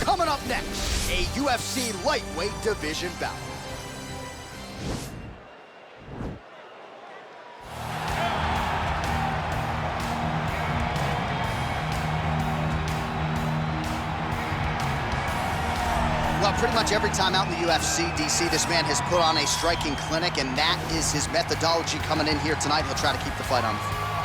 Coming up next, a UFC lightweight division bout. Well, pretty much every time out in the UFC, DC, this man has put on a striking clinic, and that is his methodology coming in here tonight. He'll try to keep the fight on.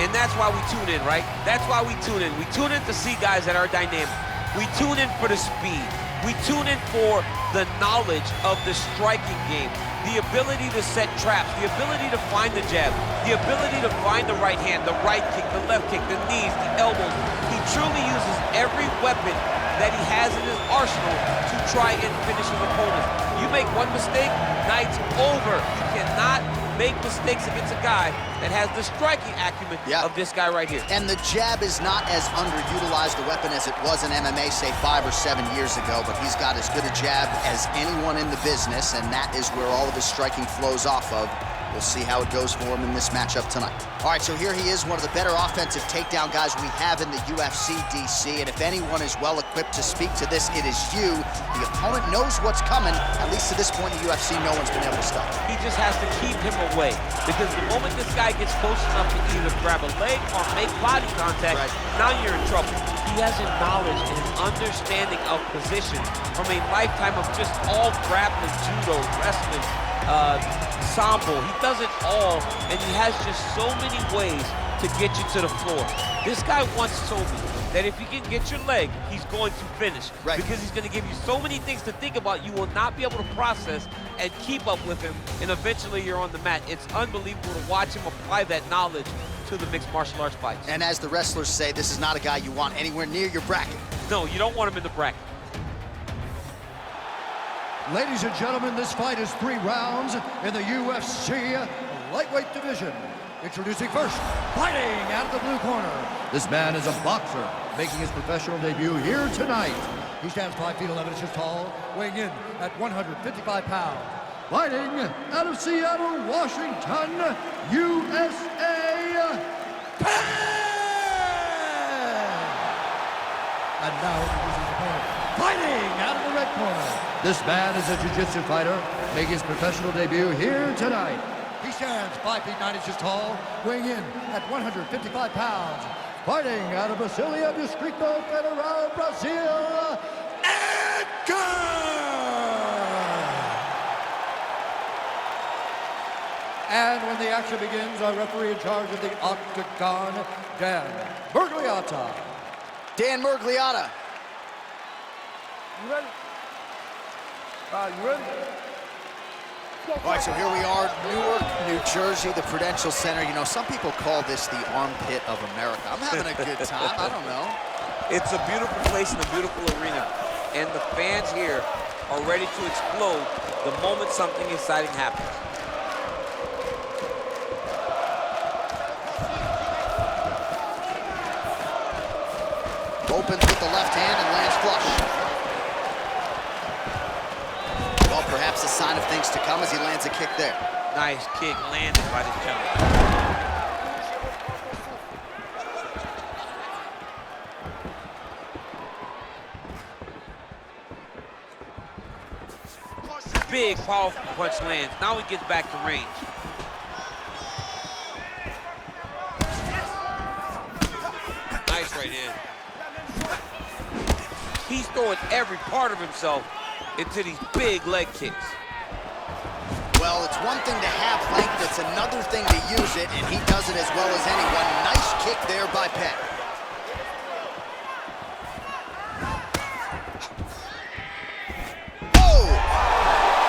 And that's why we tune in, right? That's why we tune in. We tune in to see guys that are dynamic. We tune in for the speed. We tune in for the knowledge of the striking game, the ability to set traps, the ability to find the jab, the ability to find the right hand, the right kick, the left kick, the knees, the elbows. He truly uses every weapon that he has in his arsenal to try and finish his opponent. You make one mistake, night's over. You cannot make mistakes against a guy that has the striking acumen of this guy right here. And the jab is not as underutilized a weapon as it was in MMA, say 5 or 7 years ago, but he's got as good a jab as anyone in the business, and that is where all of his striking flows off of. We'll see how it goes for him in this matchup tonight. All right, so here he is, one of the better offensive takedown guys we have in the UFC, DC, and if anyone is well-equipped to speak to this, it is you. The opponent knows what's coming. At least to this point in the UFC, no one's been able to stop him. He just has to keep him away, because the moment this guy gets close enough to either grab a leg or make body contact, now you're in trouble. He has a knowledge and an understanding of position from a lifetime of just all grappling, judo, wrestling, sambo. He does it all, and he has just so many ways to get you to the floor. This guy once told me that if he can get your leg, he's going to finish. Because he's going to give you so many things to think about, you will not be able to process and keep up with him, and eventually you're on the mat. It's unbelievable to watch him apply that knowledge to the mixed martial arts fights. And as the wrestlers say, this is not a guy you want anywhere near your bracket. No, you don't want him in the bracket. Ladies and gentlemen, this fight is 3 rounds in the UFC lightweight division. Introducing first, fighting out of the blue corner. This man is a boxer, making his professional debut here tonight. He stands 5 feet 11 inches tall, weighing in at 155 pounds. Fighting out of Seattle, Washington, USA, Penn! And now introducing his opponent, fighting out of the red corner. This man is a jiu-jitsu fighter, making his professional debut here tonight. He stands 5 feet 9 inches tall, weighing in at 155 pounds. Fighting out of Brasilia, Distrito Federal, Brazil, Edgar! And when the action begins, our referee in charge of the Octagon, Dan Murgliata. Dan Murgliata. You ready? You ready? All right, so here we are, Newark, New Jersey, the Prudential Center. You know, some people call this the armpit of America. I'm having a good time, I don't know. It's a beautiful place and a beautiful arena, and the fans here are ready to explode the moment something exciting happens. Opens with the left hand and lands flush. Well, perhaps a sign of things to come as he lands a kick there. Nice kick landed by this gentleman. Big, powerful punch lands. Now he gets back to range. Nice right hand. He's throwing every part of himself into these big leg kicks. Well, it's one thing to have length, it's another thing to use it, and he does it as well as anyone. Nice kick there by Penn. Oh!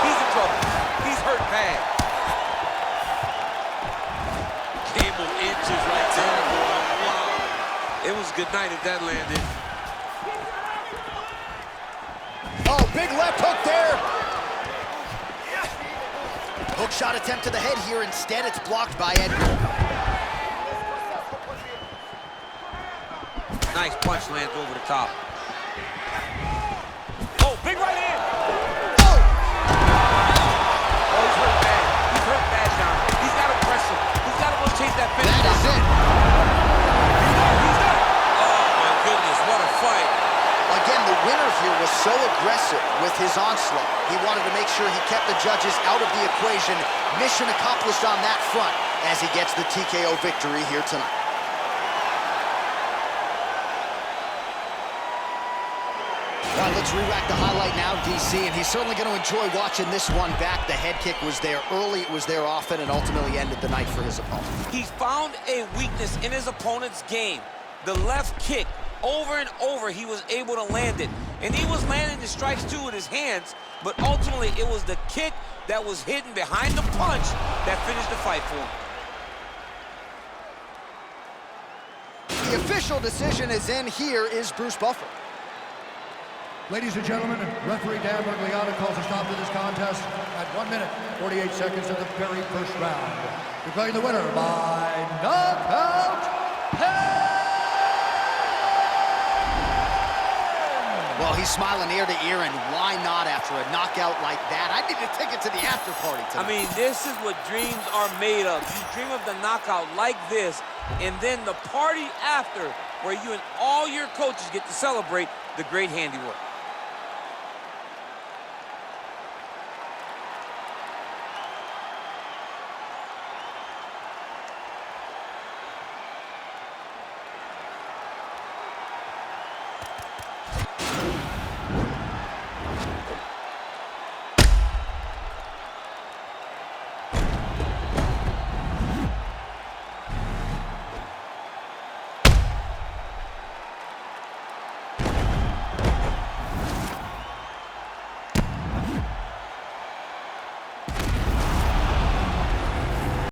He's in trouble. He's hurt bad. Came on inches right there, boy. Wow. It was a good night if that landed. Oh, big left hook there. Hook shot attempt to the head here. Instead, it's blocked by Edgar. Nice punch lands over the top. Oh, big right hand. Oh! Oh, he's hurt bad. He's hurt bad, John. He's got to press him. He's got to go chase that finish. That is it. He's done. Oh, my goodness. What a fight. Again, the winner here was so aggressive with his onslaught. He wanted to make sure he kept the judges out of the equation. Mission accomplished on that front as he gets the TKO victory here tonight. All right, let's re-rack the highlight now, DC, and he's certainly going to enjoy watching this one back. The head kick was there early, it was there often, and ultimately ended the night for his opponent. He found a weakness in his opponent's game. The left kick, over and over, he was able to land it. And he was landing the strikes, too, with his hands, but ultimately it was the kick that was hidden behind the punch that finished the fight for him. The official decision is in. Here is Bruce Buffer. Ladies and gentlemen, referee Dan Bergliano calls a stop to this contest at 1 minute, 48 seconds of the very first round. Declaring the winner by knockout, Penn! Well, he's smiling ear to ear, and why not after a knockout like that? I need to take it to the after party tonight. I mean, this is what dreams are made of. You dream of the knockout like this, and then the party after, where you and all your coaches get to celebrate the great handiwork.